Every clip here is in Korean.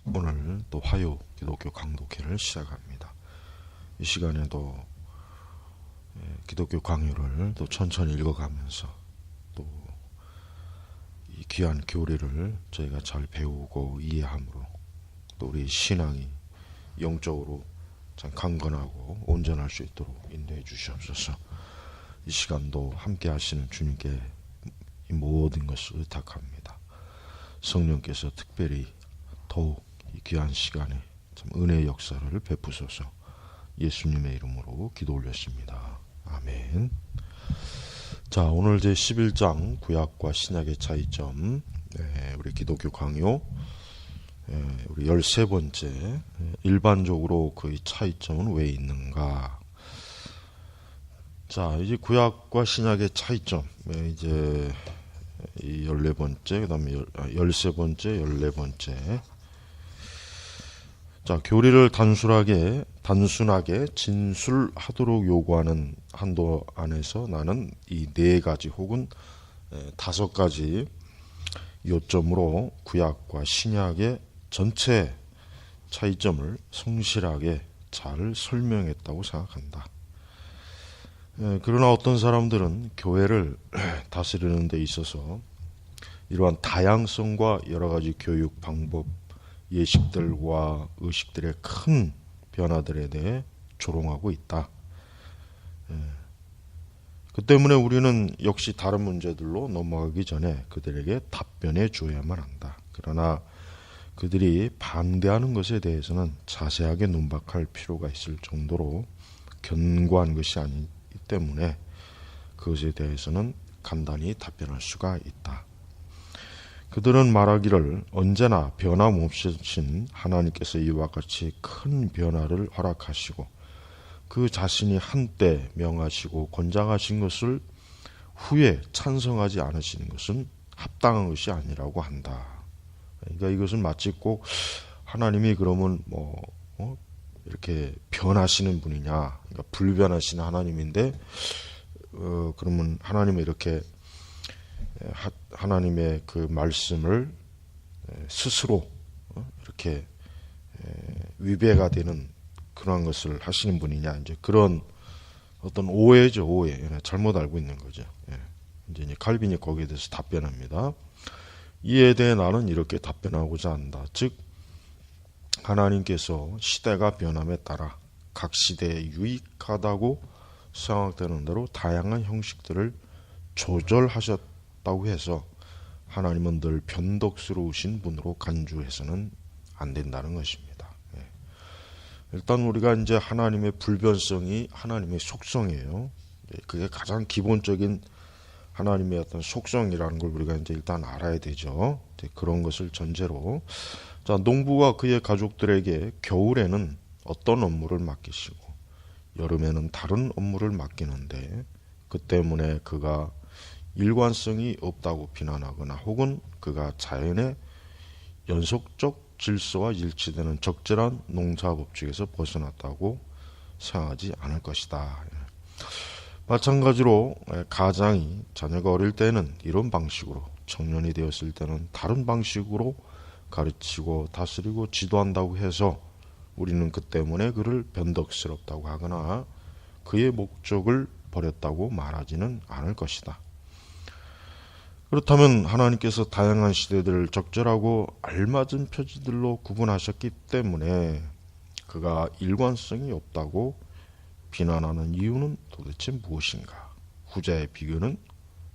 오늘 또 화요 기독교 강독회를 시작합니다. 이 시간에도 기독교 강요를 또 천천히 읽어가면서 또 이 귀한 교리를 저희가 잘 배우고 이해함으로 또 우리 신앙이 영적으로 참 강건하고 온전할 수 있도록 인도해 주시옵소서. 이 시간도 함께 하시는 주님께 이 모든 것을 의탁합니다. 성령께서 특별히 더욱 이 귀한 시간에 참 은혜의 역사를 베푸소서. 예수님의 이름으로 기도 올렸습니다. 아멘. 자, 오늘 제 11장 구약과 신약의 차이점, 우리 기독교 강요 우리 13번째, 일반적으로 그 차이점은 왜 있는가. 자, 이제 구약과 신약의 차이점, 이제 이 14번째, 그 다음에 13번째, 14번째. 자, 교리를 단순하게 진술하도록 요구하는 한도 안에서 나는 이 4가지 혹은 5가지 요점으로 구약과 신약의 전체 차이점을 성실하게 잘 설명했다고 생각한다. 그러나 어떤 사람들은 교회를 다스리는 데 있어서 이러한 다양성과 여러 가지 교육 방법, 예식들과 의식들의 큰 변화들에 대해 조롱하고 있다. 그 때문에 우리는 역시 다른 문제들로 넘어가기 전에 그들에게 답변해 줘야만 한다. 그러나 그들이 반대하는 것에 대해서는 자세하게 논박할 필요가 있을 정도로 견고한 것이 아니기 때문에 그것에 대해서는 간단히 답변할 수가 있다. 그들은 말하기를 언제나 변함없으신 하나님께서 이와 같이 큰 변화를 허락하시고 그 자신이 한때 명하시고 권장하신 것을 후에 찬성하지 않으시는 것은 합당한 것이 아니라고 한다. 그러니까 이것은 마치 꼭 하나님이 그러면 이렇게 변하시는 분이냐, 그러니까 불변하시는 하나님인데 그러면 하나님은 이렇게 하나님의 그 말씀을 스스로 이렇게 위배가 되는 그런 것을 하시는 분이냐, 이제 그런 어떤 오해죠, 오해. 잘못 알고 있는 거죠. 이제 칼빈이 거기에 대해서 답변합니다. 이에 대해 나는 이렇게 답변하고자 한다. 즉 하나님께서 시대가 변함에 따라 각 시대에 유익하다고 생각되는 대로 다양한 형식들을 조절하셨다고 해서 하나님은 늘 변덕스러우신 분으로 간주해서는 안 된다는 것입니다. 일단 우리가 이제 하나님의 불변성이 하나님의 속성이에요. 그게 가장 기본적인 하나님의 어떤 속성이라는 걸 우리가 이제 일단 알아야 되죠. 그런 것을 전제로, 자, 농부가 그의 가족들에게 겨울에는 어떤 업무를 맡기시고 여름에는 다른 업무를 맡기는데 그 때문에 그가 일관성이 없다고 비난하거나 혹은 그가 자연의 연속적 질서와 일치되는 적절한 농사법칙에서 벗어났다고 생각하지 않을 것이다. 마찬가지로 가장이 자녀가 어릴 때는 이런 방식으로, 청년이 되었을 때는 다른 방식으로 가르치고 다스리고 지도한다고 해서 우리는 그 때문에 그를 변덕스럽다고 하거나 그의 목적을 버렸다고 말하지는 않을 것이다. 그렇다면 하나님께서 다양한 시대들을 적절하고 알맞은 표지들로 구분하셨기 때문에 그가 일관성이 없다고 비난하는 이유는 도대체 무엇인가? 후자의 비교는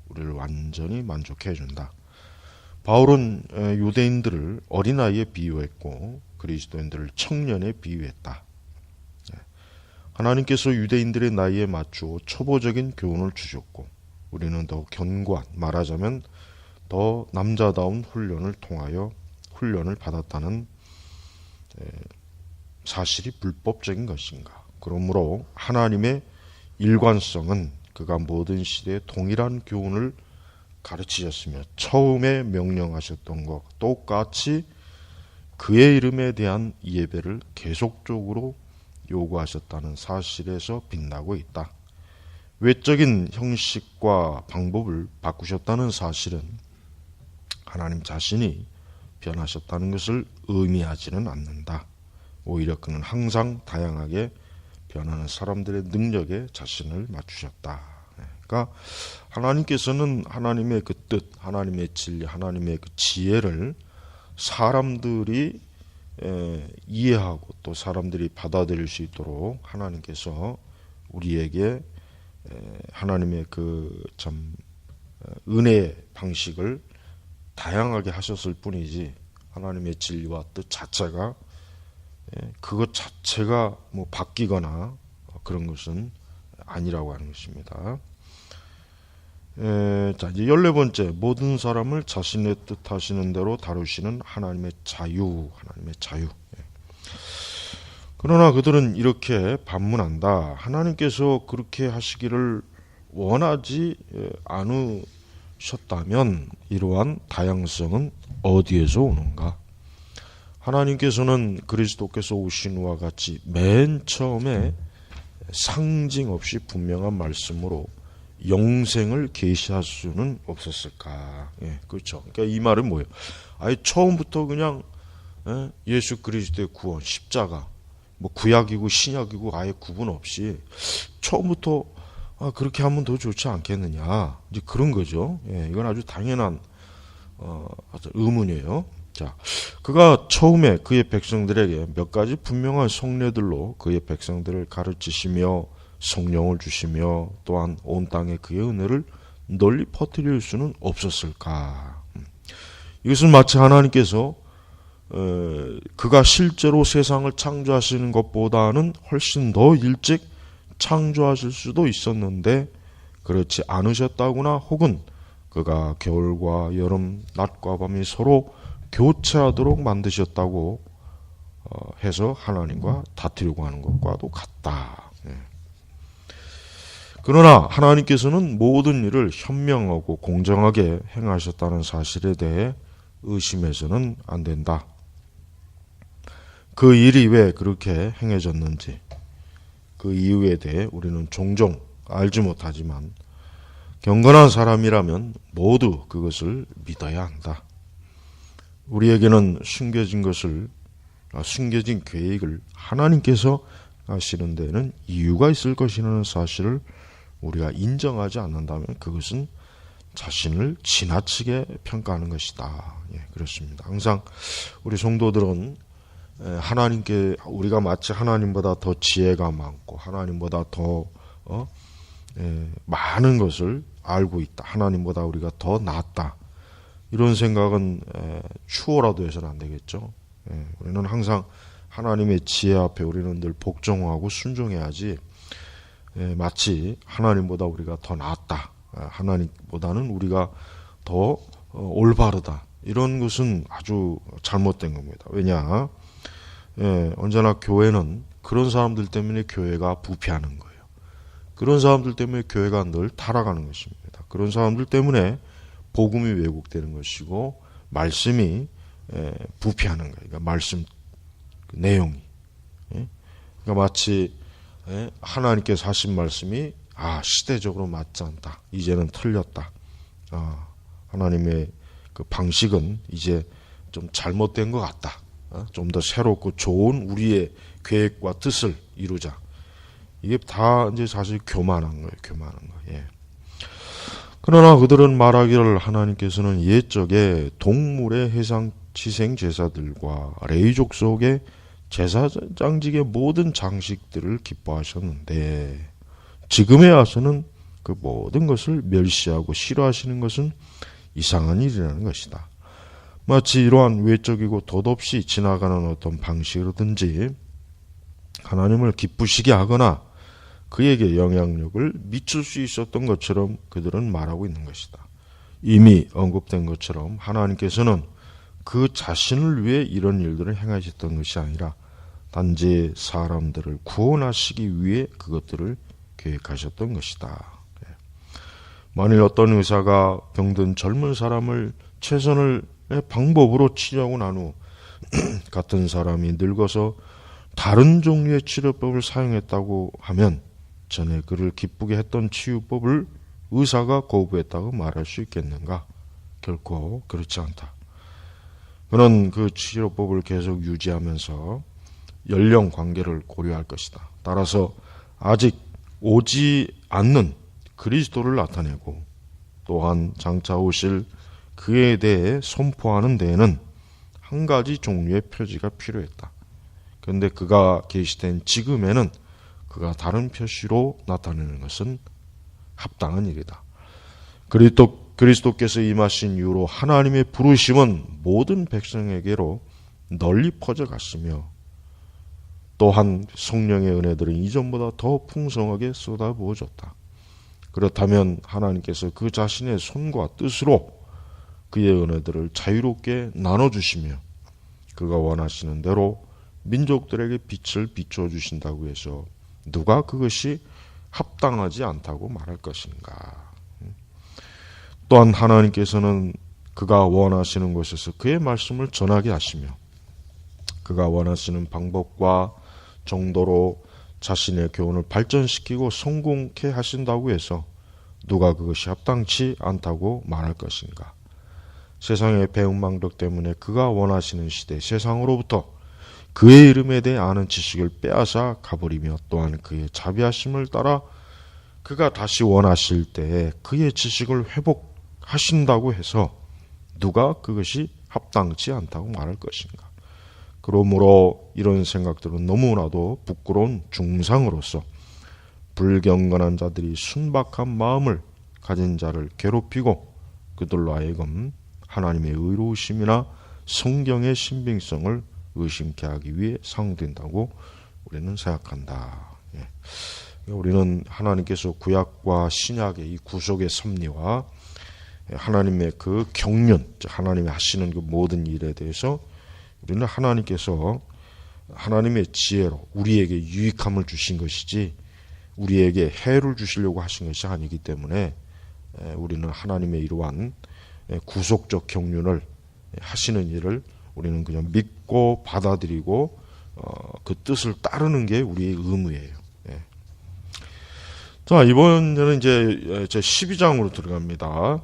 우리를 완전히 만족해 준다. 바울은 유대인들을 어린아이에 비유했고 그리스도인들을 청년에 비유했다. 하나님께서 유대인들의 나이에 맞추어 초보적인 교훈을 주셨고 우리는 더 견고한, 말하자면 더 남자다운 훈련을 통하여 훈련을 받았다는 사실이 불법적인 것인가? 그러므로 하나님의 일관성은 그가 모든 시대에 동일한 교훈을 가르치셨으며 처음에 명령하셨던 것 똑같이 그의 이름에 대한 예배를 계속적으로 요구하셨다는 사실에서 빛나고 있다. 외적인 형식과 방법을 바꾸셨다는 사실은 하나님 자신이 변하셨다는 것을 의미하지는 않는다. 오히려 그는 항상 다양하게 변하는 사람들의 능력에 자신을 맞추셨다. 그러니까 하나님께서는 하나님의 그 뜻, 하나님의 진리, 하나님의 그 지혜를 사람들이 이해하고 또 사람들이 받아들일 수 있도록 하나님께서 우리에게 하나님의 그 참 은혜의 방식을 다양하게 하셨을 뿐이지 하나님의 진리와 뜻 자체가 그것 자체가 뭐 바뀌거나 그런 것은 아니라고 하는 것입니다. 자, 이제 14번째, 모든 사람을 자신의 뜻하시는 대로 다루시는 하나님의 자유, 하나님의 자유. 그러나 그들은 이렇게 반문한다. 하나님께서 그렇게 하시기를 원하지 않으셨다면 이러한 다양성은 어디에서 오는가? 하나님께서는 그리스도께서 오신 후와 같이 맨 처음에 상징 없이 분명한 말씀으로 영생을 계시할 수는 없었을까? 그렇죠. 그러니까 이 말은 뭐예요? 아예 처음부터 그냥 예수 그리스도의 구원, 십자가, 뭐 구약이고 신약이고 아예 구분 없이 처음부터 그렇게 하면 더 좋지 않겠느냐? 이제 그런 거죠. 이건 아주 당연한 의문이에요. 자, 그가 처음에 그의 백성들에게 몇 가지 분명한 성례들로 그의 백성들을 가르치시며 성령을 주시며 또한 온 땅에 그의 은혜를 널리 퍼뜨릴 수는 없었을까? 이것은 마치 하나님께서 그가 실제로 세상을 창조하시는 것보다는 훨씬 더 일찍 창조하실 수도 있었는데 그렇지 않으셨다거나 혹은 그가 겨울과 여름, 낮과 밤이 서로 교체하도록 만드셨다고 해서 하나님과 다투려고 하는 것과도 같다. 그러나 하나님께서는 모든 일을 현명하고 공정하게 행하셨다는 사실에 대해 의심해서는 안 된다. 그 일이 왜 그렇게 행해졌는지 그 이유에 대해 우리는 종종 알지 못하지만 경건한 사람이라면 모두 그것을 믿어야 한다. 우리에게는 숨겨진 계획을 하나님께서 하시는 데는 이유가 있을 것이라는 사실을 우리가 인정하지 않는다면 그것은 자신을 지나치게 평가하는 것이다. 그렇습니다. 항상 우리 성도들은 하나님께 우리가 마치 하나님보다 더 지혜가 많고 하나님보다 더 많은 것을 알고 있다. 하나님보다 우리가 더 낫다. 이런 생각은 추호라도 해서는 안 되겠죠. 우리는 항상 하나님의 지혜 앞에 우리는 늘 복종하고 순종해야지 마치 하나님보다 우리가 더 낫다. 하나님보다는 우리가 더 올바르다. 이런 것은 아주 잘못된 겁니다. 왜냐? 언제나 교회는 그런 사람들 때문에 교회가 부패하는 거예요. 그런 사람들 때문에 교회가 늘 타락하는 것입니다. 그런 사람들 때문에 복음이 왜곡되는 것이고 말씀이 부패하는 거예요. 그러니까 말씀 내용이. 그러니까 마치 하나님께서 하신 말씀이 시대적으로 맞지 않다. 이제는 틀렸다. 하나님의 그 방식은 이제 좀 잘못된 것 같다. 좀 더 새롭고 좋은 우리의 계획과 뜻을 이루자. 이게 다 이제 사실 교만한 거예요. 교만한 거. 그러나 그들은 말하기를 하나님께서는 옛적에 동물의 희생 제사들과 레위족 속의 제사장직의 모든 장식들을 기뻐하셨는데 지금에 와서는 그 모든 것을 멸시하고 싫어하시는 것은 이상한 일이라는 것이다. 마치 이러한 외적이고 덧없이 지나가는 어떤 방식으로든지 하나님을 기쁘시게 하거나 그에게 영향력을 미칠 수 있었던 것처럼 그들은 말하고 있는 것이다. 이미 언급된 것처럼 하나님께서는 그 자신을 위해 이런 일들을 행하셨던 것이 아니라 단지 사람들을 구원하시기 위해 그것들을 계획하셨던 것이다. 만일 어떤 의사가 병든 젊은 사람을 최선의 방법으로 치료하고 난 후 같은 사람이 늙어서 다른 종류의 치료법을 사용했다고 하면 전에 그를 기쁘게 했던 치유법을 의사가 거부했다고 말할 수 있겠는가? 결코 그렇지 않다. 그는 그 치료법을 계속 유지하면서 연령 관계를 고려할 것이다. 따라서 아직 오지 않는 그리스도를 나타내고 또한 장차 오실 그에 대해 선포하는 데에는 한 가지 종류의 표지가 필요했다. 그런데 그가 계시된 지금에는 그가 다른 표시로 나타내는 것은 합당한 일이다. 그리스도께서 임하신 이후로 하나님의 부르심은 모든 백성에게로 널리 퍼져갔으며 또한 성령의 은혜들은 이전보다 더 풍성하게 쏟아부어졌다. 그렇다면 하나님께서 그 자신의 손과 뜻으로 그의 은혜들을 자유롭게 나눠주시며 그가 원하시는 대로 민족들에게 빛을 비춰주신다고 해서 누가 그것이 합당하지 않다고 말할 것인가. 또한 하나님께서는 그가 원하시는 곳에서 그의 말씀을 전하게 하시며 그가 원하시는 방법과 정도로 자신의 교훈을 발전시키고 성공케 하신다고 해서 누가 그것이 합당치 않다고 말할 것인가. 세상의 배은망덕 때문에 그가 원하시는 시대 세상으로부터 그의 이름에 대해 아는 지식을 빼앗아 가버리며 또한 그의 자비하심을 따라 그가 다시 원하실 때에 그의 지식을 회복하신다고 해서 누가 그것이 합당치 않다고 말할 것인가. 그러므로 이런 생각들은 너무나도 부끄러운 중상으로서 불경건한 자들이 순박한 마음을 가진 자를 괴롭히고 그들로 하여금 하나님의 의로우심이나 성경의 신빙성을 의심케 하기 위해 사용된다고 우리는 생각한다. 우리는 하나님께서 구약과 신약의 이 구속의 섭리와 하나님의 그 경륜, 하나님이 하시는 그 모든 일에 대해서 우리는 하나님께서 하나님의 지혜로 우리에게 유익함을 주신 것이지 우리에게 해를 주시려고 하신 것이 아니기 때문에 우리는 하나님의 이러한 구속적 경륜을 하시는 일을 우리는 그냥 믿고 받아들이고 그 뜻을 따르는 게 우리의 의무예요. 자, 이번에는 이제 제 12장으로 들어갑니다.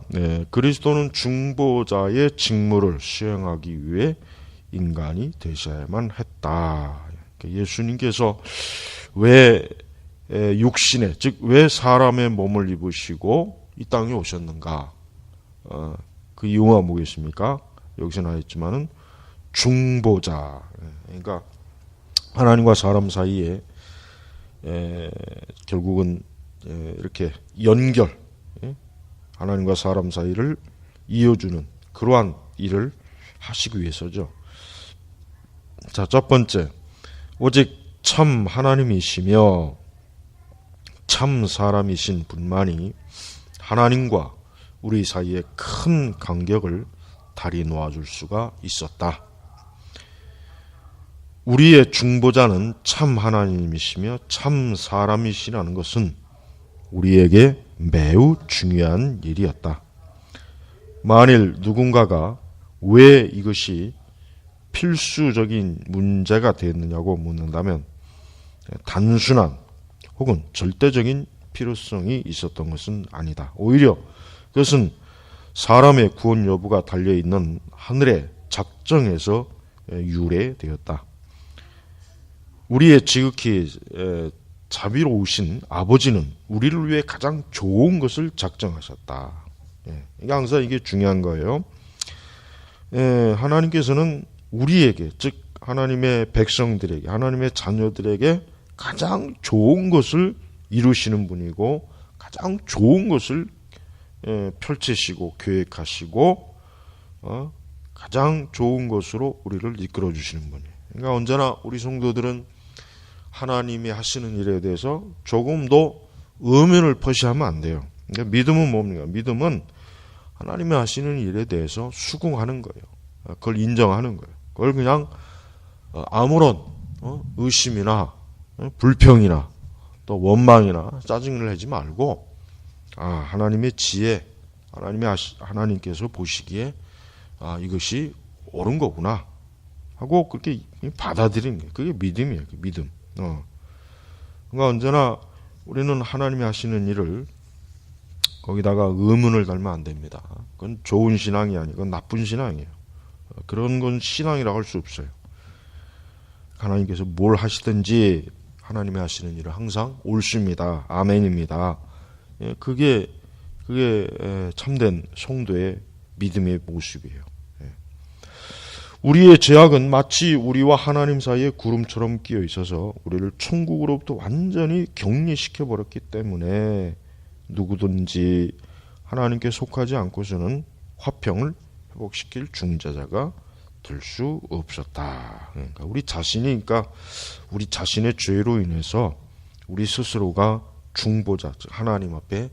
그리스도는 중보자의 직무를 수행하기 위해 인간이 되셔야만 했다. 예수님께서 왜 육신에, 즉 왜 사람의 몸을 입으시고 이 땅에 오셨는가? 그 이유가 뭐겠습니까? 여기서 나왔지만은 중보자. 그러니까 하나님과 사람 사이에 결국은 이렇게 연결, 하나님과 사람 사이를 이어주는 그러한 일을 하시기 위해서죠. 자, 첫 번째, 오직 참 하나님이시며 참 사람이신 분만이 하나님과 우리 사이에 큰 간격을 다리 놓아줄 수가 있었다. 우리의 중보자는 참 하나님이시며 참 사람이시라는 것은 우리에게 매우 중요한 일이었다. 만일 누군가가 왜 이것이 필수적인 문제가 되었느냐고 묻는다면 단순한 혹은 절대적인 필요성이 있었던 것은 아니다. 오히려 그것은 사람의 구원 여부가 달려있는 하늘의 작정에서 유래되었다. 우리의 지극히 자비로우신 아버지는 우리를 위해 가장 좋은 것을 작정하셨다. 항상 이게 중요한 거예요. 하나님께서는 우리에게, 즉 하나님의 백성들에게, 하나님의 자녀들에게 가장 좋은 것을 이루시는 분이고 가장 좋은 것을 펼치시고 계획하시고 가장 좋은 것으로 우리를 이끌어 주시는 분이에요. 그러니까 언제나 우리 성도들은 하나님이 하시는 일에 대해서 조금도 의문을 표시하면 안 돼요. 그러니까 믿음은 뭡니까? 믿음은 하나님이 하시는 일에 대해서 수긍하는 거예요. 그걸 인정하는 거예요. 그걸 그냥 아무런 의심이나 불평이나 또 원망이나 짜증을 내지 말고 하나님의 지혜, 하나님께서 보시기에 이것이 옳은 거구나 하고 그렇게 받아들이는 거예요. 그게 믿음이에요. 믿음. 그러니까 언제나 우리는 하나님이 하시는 일을 거기다가 의문을 달면 안 됩니다. 그건 좋은 신앙이 아니고 그건 나쁜 신앙이에요. 그런 건 신앙이라고 할 수 없어요. 하나님께서 뭘 하시든지 하나님이 하시는 일은 항상 옳습니다. 아멘입니다. 그게 참된 성도의 믿음의 모습이에요. 우리의 죄악은 마치 우리와 하나님 사이에 구름처럼 끼어 있어서 우리를 천국으로부터 완전히 격리시켜 버렸기 때문에 누구든지 하나님께 속하지 않고서는 화평을 회복시킬 중재자가 될 수 없었다. 그러니까 우리 자신의 죄로 인해서 우리 스스로가 중보자, 하나님 앞에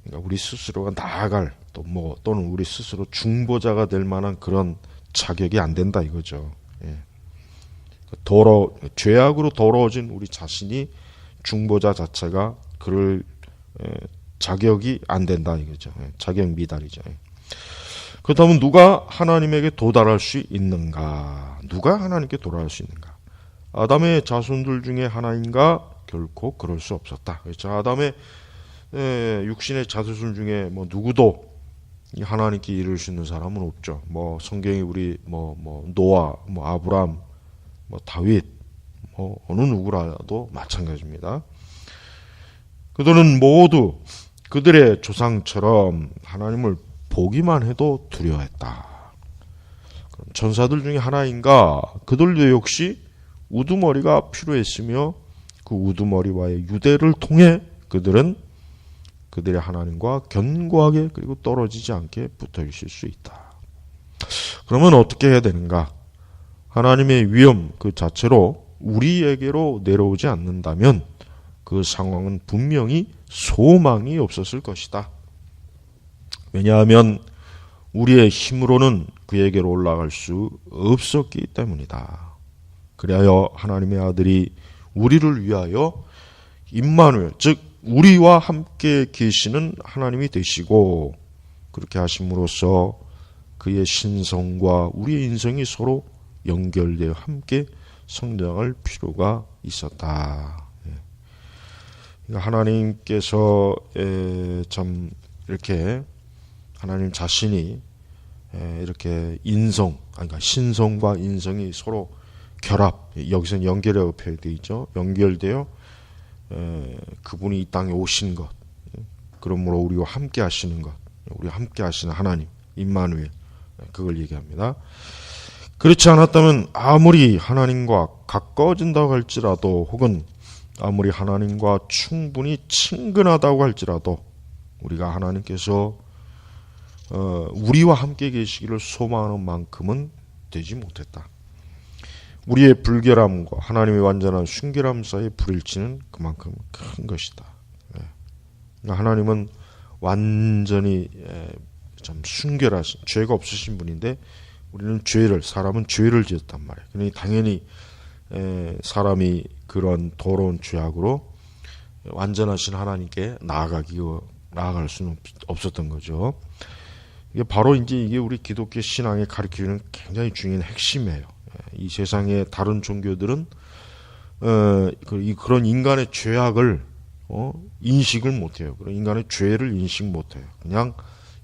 그러니까 우리 스스로가 나아갈 또는 우리 스스로 중보자가 될 만한 그런 자격이 안 된다 이거죠. 죄악으로 더러워진 우리 자신이 중보자 자체가 그럴 자격이 안 된다 이거죠. 자격 미달이죠. 그렇다면 누가 하나님에게 도달할 수 있는가? 누가 하나님께 도달할 수 있는가? 아담의 자손들 중에 하나인가? 결코 그럴 수 없었다. 그렇죠. 아담의 육신의 자손 중에 누구도 하나님께 이룰 수 있는 사람은 없죠. 성경이 우리 노아, 아브람, 다윗, 어느 누구라도 마찬가지입니다. 그들은 모두 그들의 조상처럼 하나님을 보기만 해도 두려워했다. 전사들 중에 하나인가? 그들도 역시 우두머리가 필요했으며 그 우두머리와의 유대를 통해 그들은 그들의 하나님과 견고하게 그리고 떨어지지 않게 붙어 있을 수 있다. 그러면 어떻게 해야 되는가? 하나님의 위엄 그 자체로 우리에게로 내려오지 않는다면 그 상황은 분명히 소망이 없었을 것이다. 왜냐하면 우리의 힘으로는 그에게로 올라갈 수 없었기 때문이다. 그리하여 하나님의 아들이 우리를 위하여 임마누엘, 즉 우리와 함께 계시는 하나님이 되시고 그렇게 하심으로써 그의 신성과 우리의 인성이 서로 연결되어 함께 성장할 필요가 있었다. 그러니까 하나님께서 참 이렇게 하나님 자신이 이렇게 그러니까 신성과 인성이 서로 결합, 여기서는 연결이라고 표현되어 있죠. 연결되어 그분이 이 땅에 오신 것, 그러므로 우리와 함께 하시는 것, 우리와 함께 하시는 하나님, 임마누엘, 그걸 얘기합니다. 그렇지 않았다면 아무리 하나님과 가까워진다고 할지라도 혹은 아무리 하나님과 충분히 친근하다고 할지라도 우리가 하나님께서 우리와 함께 계시기를 소망하는 만큼은 되지 못했다. 우리의 불결함과 하나님의 완전한 순결함 사이의 불일치는 그만큼 큰 것이다. 하나님은 완전히 참 순결하신 죄가 없으신 분인데 우리는 사람은 죄를 지었단 말이에요. 그러니 당연히 사람이 그런 더러운 죄악으로 완전하신 하나님께 나아갈 수는 없었던 거죠. 이게 바로 이게 우리 기독교 신앙에 가르치는 굉장히 중요한 핵심이에요. 이 세상의 다른 종교들은 그런 인간의 죄악을 인식을 못해요. 그런 인간의 죄를 인식 못해요. 그냥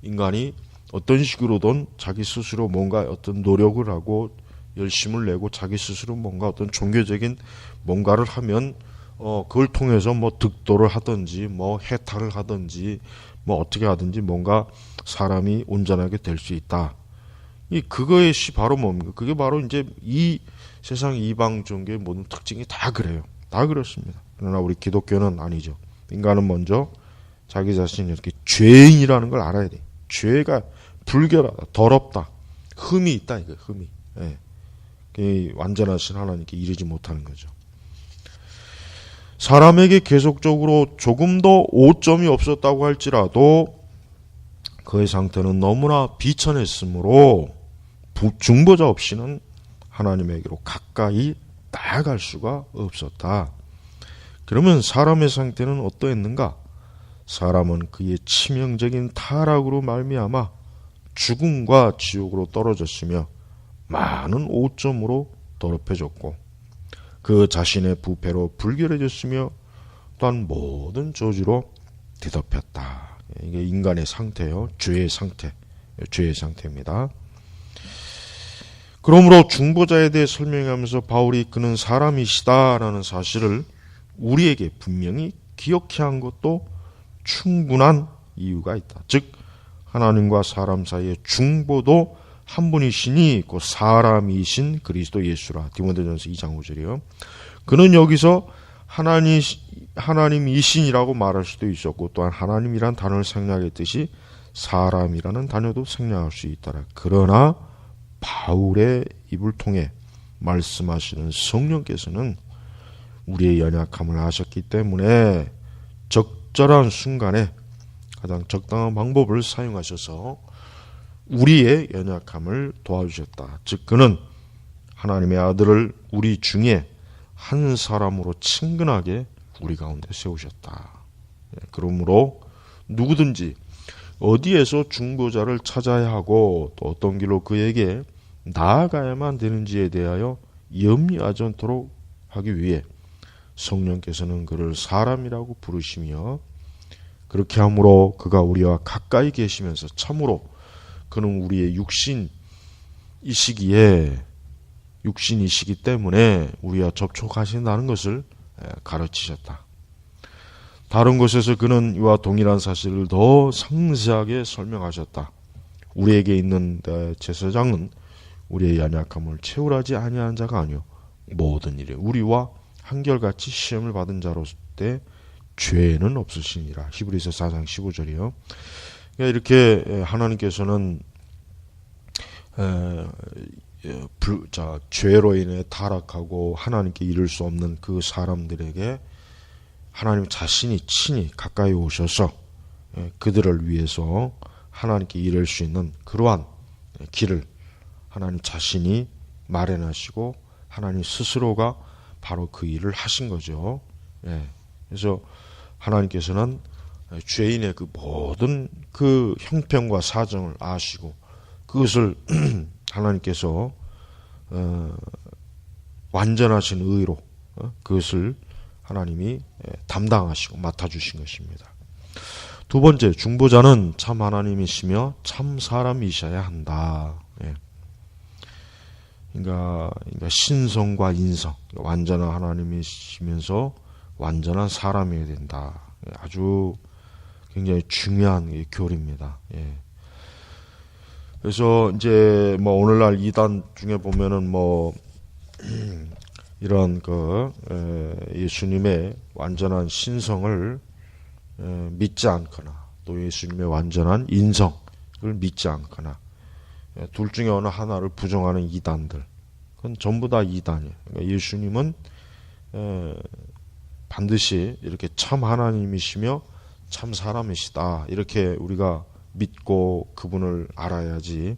인간이 어떤 식으로든 자기 스스로 뭔가 어떤 노력을 하고 열심을 내고 자기 스스로 뭔가 어떤 종교적인 뭔가를 하면 그걸 통해서 득도를 하든지 해탈을 하든지 어떻게 하든지 뭔가 사람이 온전하게 될 수 있다. 그것이 바로 뭡니까? 그게 바로 이제 이 세상 이방 종교의 모든 특징이 다 그래요. 다 그렇습니다. 그러나 우리 기독교는 아니죠. 인간은 먼저 자기 자신이 이렇게 죄인이라는 걸 알아야 돼. 죄가 불결하다, 더럽다, 흠이 있다 이거 흠이. 완전하신 하나님께 이르지 못하는 거죠. 사람에게 계속적으로 조금도 오점이 없었다고 할지라도 그의 상태는 너무나 비천했으므로 중보자 없이는 하나님에게로 가까이 나아갈 수가 없었다. 그러면 사람의 상태는 어떠했는가? 사람은 그의 치명적인 타락으로 말미암아 죽음과 지옥으로 떨어졌으며 많은 오점으로 더럽혀졌고 그 자신의 부패로 불결해졌으며 또한 모든 저주로 뒤덮였다. 이게 인간의 상태예요. 죄의 상태입니다. 그러므로 중보자에 대해 설명하면서 바울이 그는 사람이시다라는 사실을 우리에게 분명히 기억해야 한 것도 충분한 이유가 있다. 즉 하나님과 사람 사이의 중보도 한 분이시니 그 사람이신 그리스도 예수라. 디모데전서 2장 5절이요. 그는 여기서 하나님이신이라고 말할 수도 있었고 또한 하나님이란 단어를 생략했듯이 사람이라는 단어도 생략할 수 있더라. 그러나 바울의 입을 통해 말씀하시는 성령께서는 우리의 연약함을 아셨기 때문에 적절한 순간에 가장 적당한 방법을 사용하셔서 우리의 연약함을 도와주셨다. 즉 그는 하나님의 아들을 우리 중에 한 사람으로 친근하게 우리 가운데 세우셨다. 그러므로 누구든지 어디에서 중보자를 찾아야 하고 또 어떤 길로 그에게 나아가야만 되는지에 대하여 염려하지 않도록 하기 위해 성령께서는 그를 사람이라고 부르시며 그렇게 함으로 그가 우리와 가까이 계시면서 참으로 그는 우리의 육신이시기 때문에 우리와 접촉하신다는 것을 가르치셨다. 다른 곳에서 그는 이와 동일한 사실을 더 상세하게 설명하셨다. 우리에게 있는 제사장은 우리의 연약함을 채울하지 아니한 자가 아니요 모든 일에 우리와 한결같이 시험을 받은 자로서 때 죄는 없으시니라. 히브리서 4장 15절이요. 이렇게 하나님께서는 죄로 인해 타락하고 하나님께 이를 수 없는 그 사람들에게 하나님 자신이 친히 가까이 오셔서 그들을 위해서 하나님께 이를 수 있는 그러한 길을 하나님 자신이 마련하시고 하나님 스스로가 바로 그 일을 하신 거죠. 그래서 하나님께서는 죄인의 그 모든 그 형편과 사정을 아시고 그것을 하나님께서 완전하신 의로 그것을 하나님이 담당하시고 맡아주신 것입니다. 두 번째, 중보자는 참 하나님이시며 참 사람이셔야 한다. 그러니까 신성과 인성, 완전한 하나님이시면서 완전한 사람이어야 된다. 아주 굉장히 중요한 교리입니다. 그래서 이제 뭐 오늘날 이단 중에 보면은 뭐 이런 예수님의 완전한 신성을 믿지 않거나 또 예수님의 완전한 인성을 믿지 않거나 둘 중에 어느 하나를 부정하는 이단들, 그건 전부 다 이단이에요. 그러니까 예수님은 반드시 이렇게 참 하나님이시며 참 사람이시다 이렇게 우리가 믿고 그분을 알아야지.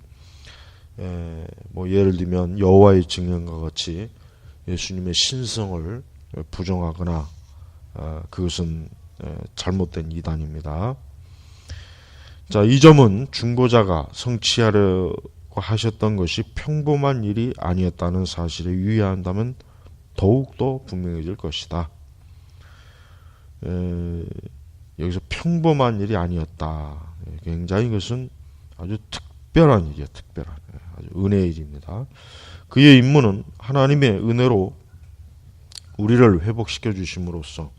뭐 예를 들면 여호와의 증인과 같이 예수님의 신성을 부정하거나 그것은 잘못된 이단입니다. 자, 이 점은 중보자가 성취하려고 하셨던 것이 평범한 일이 아니었다는 사실에 유의한다면 더욱더 분명해질 것이다. 여기서 평범한 일이 아니었다. 굉장히 이것은 아주 특별한 일이야. 특별한 아주 은혜의 일입니다. 그의 임무는 하나님의 은혜로 우리를 회복시켜 주심으로써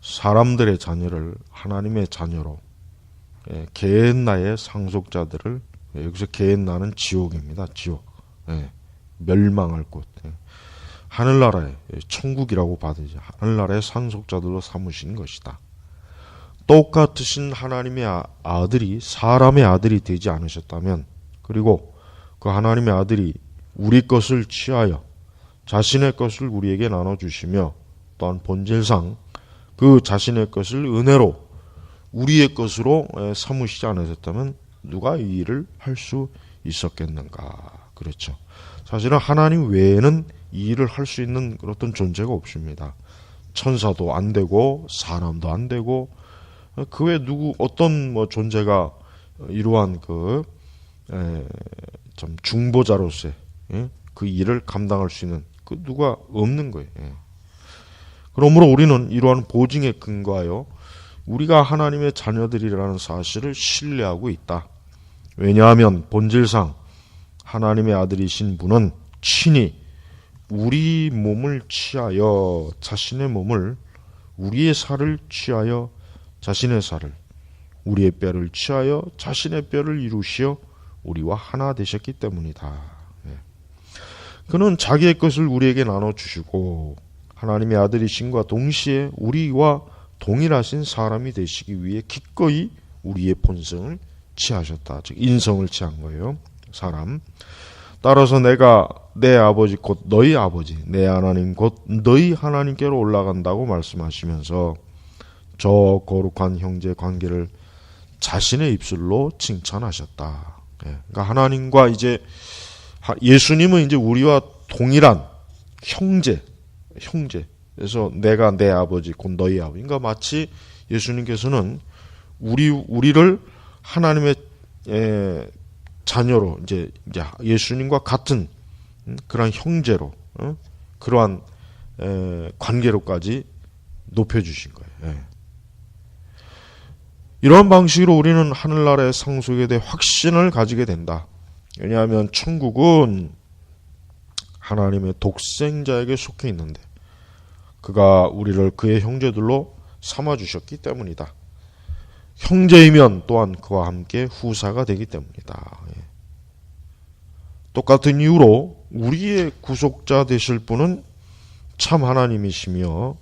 사람들의 자녀를 하나님의 자녀로 게엔나의 상속자들을, 여기서 게엔나는 지옥입니다. 지옥. 멸망할 곳. 하늘나라의 천국이라고 받으죠. 하늘나라의 상속자들로 삼으신 것이다. 똑같으신 하나님의 아들이 사람의 아들이 되지 않으셨다면, 그리고 그 하나님의 아들이 우리 것을 취하여 자신의 것을 우리에게 나눠주시며 또한 본질상 그 자신의 것을 은혜로 우리의 것으로 삼으시지 않으셨다면 누가 이 일을 할 수 있었겠는가. 그렇죠. 사실은 하나님 외에는 이 일을 할 수 있는 그런 어떤 존재가 없습니다. 천사도 안 되고 사람도 안 되고 그 외에 어떤 존재가 이러한 좀 중보자로서의 그 일을 감당할 수 있는 그 누가 없는 거예요. 그러므로 우리는 이러한 보증에 근거하여 우리가 하나님의 자녀들이라는 사실을 신뢰하고 있다. 왜냐하면 본질상 하나님의 아들이신 분은 친히 우리 몸을 취하여 자신의 몸을, 우리의 살을 취하여 자신의 살을, 우리의 뼈를 취하여 자신의 뼈를 이루시어 우리와 하나 되셨기 때문이다. 그는 자기의 것을 우리에게 나눠주시고 하나님의 아들이심과 동시에 우리와 동일하신 사람이 되시기 위해 기꺼이 우리의 본성을 취하셨다. 즉 인성을 취한 거예요. 사람. 따라서 내가 내 아버지 곧 너희 아버지, 내 하나님 곧 너희 하나님께로 올라간다고 말씀하시면서 저 거룩한 형제 관계를 자신의 입술로 칭찬하셨다. 그러니까 하나님과 이제 예수님은 이제 우리와 동일한 형제. 그래서 내가 내 아버지 곧 너희 아버지. 그러니까 마치 예수님께서는 우리를 하나님의 자녀로 이제 예수님과 같은 그러한 형제로, 그러한 관계로까지 높여주신 거예요. 이런 방식으로 우리는 하늘나라의 상속에 대해 확신을 가지게 된다. 왜냐하면 천국은 하나님의 독생자에게 속해 있는데 그가 우리를 그의 형제들로 삼아주셨기 때문이다. 형제이면 또한 그와 함께 후사가 되기 때문이다. 똑같은 이유로 우리의 구속자 되실 분은 참 하나님이시며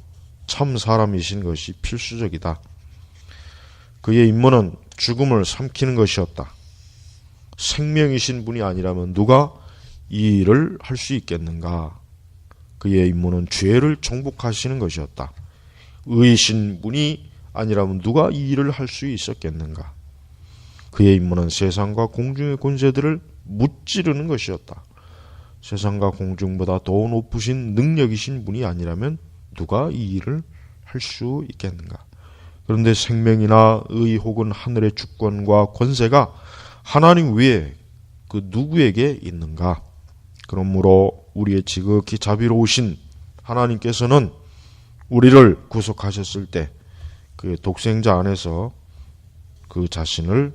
참 사람이신 것이 필수적이다. 그의 임무는 죽음을 삼키는 것이었다. 생명이신 분이 아니라면 누가 이 일을 할 수 있겠는가? 그의 임무는 죄를 정복하시는 것이었다. 의이신 분이 아니라면 누가 이 일을 할 수 있었겠는가? 그의 임무는 세상과 공중의 권세들을 무찌르는 것이었다. 세상과 공중보다 더 높으신 능력이신 분이 아니라면 누가 이 일을 할 수 있겠는가? 그런데 생명이나 의 혹은 하늘의 주권과 권세가 하나님 외에 그 누구에게 있는가? 그러므로 우리의 지극히 자비로우신 하나님께서는 우리를 구속하셨을 때 그 독생자 안에서 그 자신을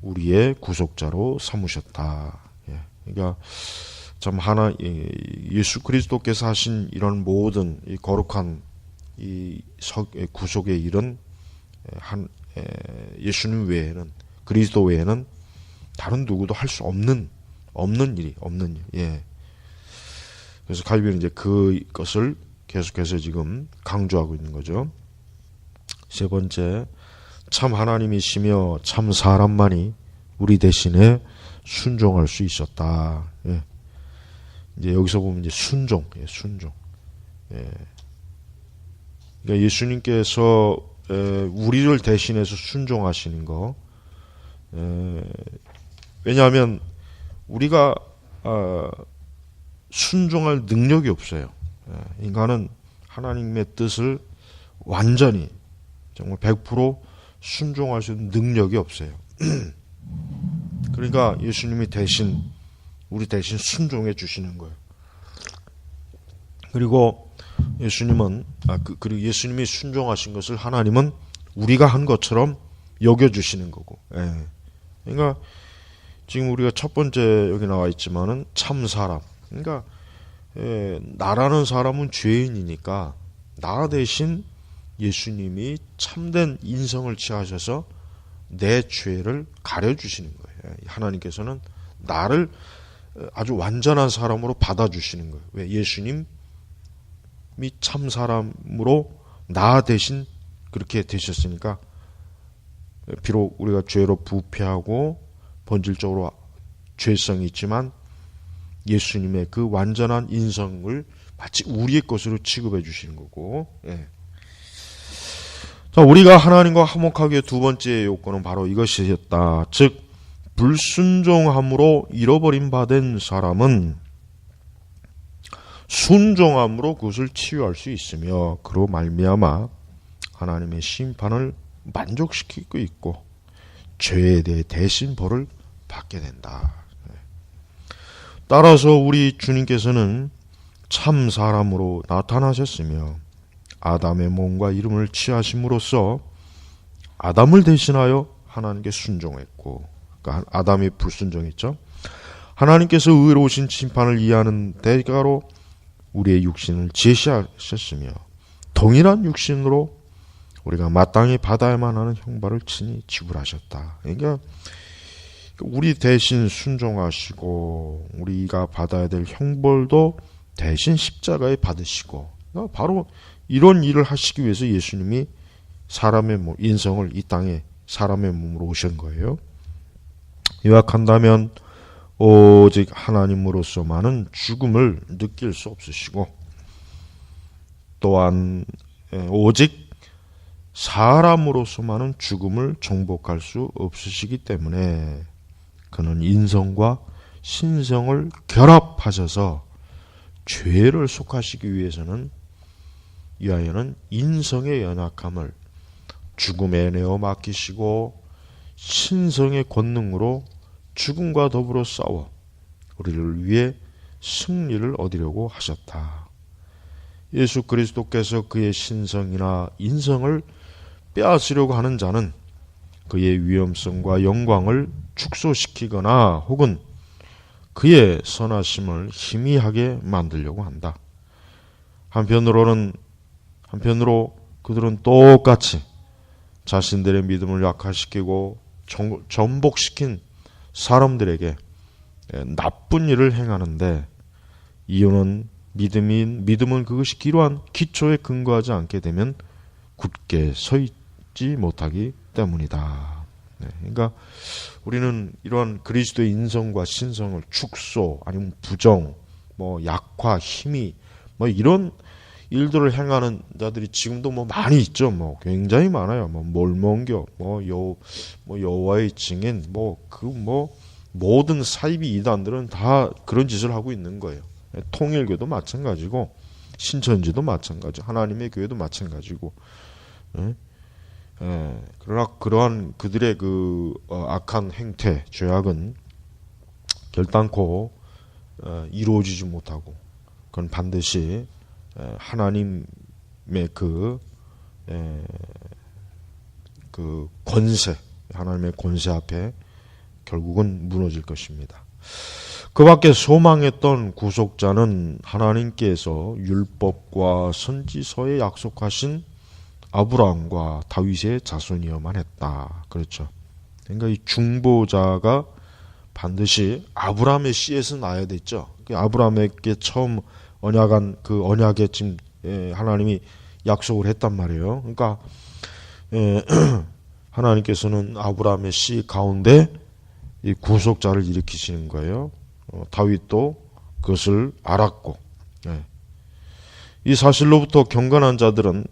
우리의 구속자로 삼으셨다. 그러니까 참 예수 그리스도께서 하신 이런 모든 이 거룩한 이 구속의 일은 예수님 외에는, 그리스도 외에는 다른 누구도 할 수 없는 일. 그래서 칼빈은 이제 그것을 계속해서 지금 강조하고 있는 거죠. 세 번째, 참 하나님이시며 참 사람만이 우리 대신에 순종할 수 있었다. 이제 여기서 보면 이제 순종. 그러니까 예수님께서 우리를 대신해서 순종하시는 거. 왜냐하면 우리가 순종할 능력이 없어요. 인간은 하나님의 뜻을 완전히 정말 100% 순종할 수 있는 능력이 없어요. 그러니까 예수님이 우리 대신 순종해 주시는 거예요. 그리고 그리고 예수님이 순종하신 것을 하나님은 우리가 한 것처럼 여겨주시는 거고. 그러니까 지금 우리가 첫 번째 여기 나와 있지만은 참 사람. 그러니까 나라는 사람은 죄인이니까 나 대신 예수님이 참된 인성을 취하셔서 내 죄를 가려주시는 거예요. 하나님께서는 나를 아주 완전한 사람으로 받아주시는 거예요. 왜? 예수님이 참 사람으로 나 대신 그렇게 되셨으니까 비록 우리가 죄로 부패하고 본질적으로 죄성이 있지만 예수님의 그 완전한 인성을 마치 우리의 것으로 취급해 주시는 거고. 자, 우리가 하나님과 화목하기의 두 번째 요건은 바로 이것이었다. 즉 불순종함으로 잃어버림 받은 사람은 순종함으로 그것을 치유할 수 있으며 그로 말미암아 하나님의 심판을 만족시키고 있고 죄에 대해 대신 벌을 받게 된다. 따라서 우리 주님께서는 참 사람으로 나타나셨으며 아담의 몸과 이름을 취하심으로써 아담을 대신하여 하나님께 순종했고, 그러니까 아담이 불순종했죠. 하나님께서 의로우신 심판을 이해하는 대가로 우리의 육신을 제시하셨으며 동일한 육신으로 우리가 마땅히 받아야만 하는 형벌을 친히 지불하셨다. 그러니까 우리 대신 순종하시고 우리가 받아야 될 형벌도 대신 십자가에 받으시고, 바로 이런 일을 하시기 위해서 예수님이 사람의 인성을 이 땅에 사람의 몸으로 오신 거예요. 요약한다면 오직 하나님으로서만은 죽음을 느낄 수 없으시고, 또한 오직 사람으로서만은 죽음을 정복할 수 없으시기 때문에 그는 인성과 신성을 결합하셔서 죄를 속하시기 위해서는 위하여는 인성의 연약함을 죽음에 내어 맡기시고 신성의 권능으로 죽음과 더불어 싸워 우리를 위해 승리를 얻으려고 하셨다. 예수 그리스도께서 그의 신성이나 인성을 빼앗으려고 하는 자는 그의 위엄성과 영광을 축소시키거나 혹은 그의 선하심을 희미하게 만들려고 한다. 한편으로 그들은 똑같이 자신들의 믿음을 약화시키고 전복시킨 사람들에게 나쁜 일을 행하는데, 이유는 믿음은 그것이 기로한 기초에 근거하지 않게 되면 굳게 서 있지 못하기 때문이다. 그러니까 우리는 이러한 그리스도의 인성과 신성을 축소 아니면 부정, 약화, 힘이 이런 일들을 행하는 자들이 지금도 많이 있죠. 굉장히 많아요. 몰몬교, 여호와의 증인, 모든 사이비 이단들은 다 그런 짓을 하고 있는 거예요. 통일교도 마찬가지고, 신천지도 마찬가지, 하나님의 교회도 마찬가지고. 그러나 그러한 그들의 악한 행태, 죄악은 결단코 이루어지지 못하고, 그건 반드시 하나님의 그 권세, 하나님의 권세 앞에 결국은 무너질 것입니다. 그 밖에 소망했던 구속자는 하나님께서 율법과 선지서에 약속하신 아브라함과 다윗의 자손이어만 했다. 그렇죠. 그러니까 이 중보자가 반드시 아브라함의 씨에서 나야 됐죠. 아브라함에게 처음 언약한 그 언약에 지금 하나님이 약속을 했단 말이에요. 그러니까 하나님께서는 아브라함의 씨 가운데 이 구속자를 일으키시는 거예요. 다윗도 그것을 알았고, 이 사실로부터 경건한 자들은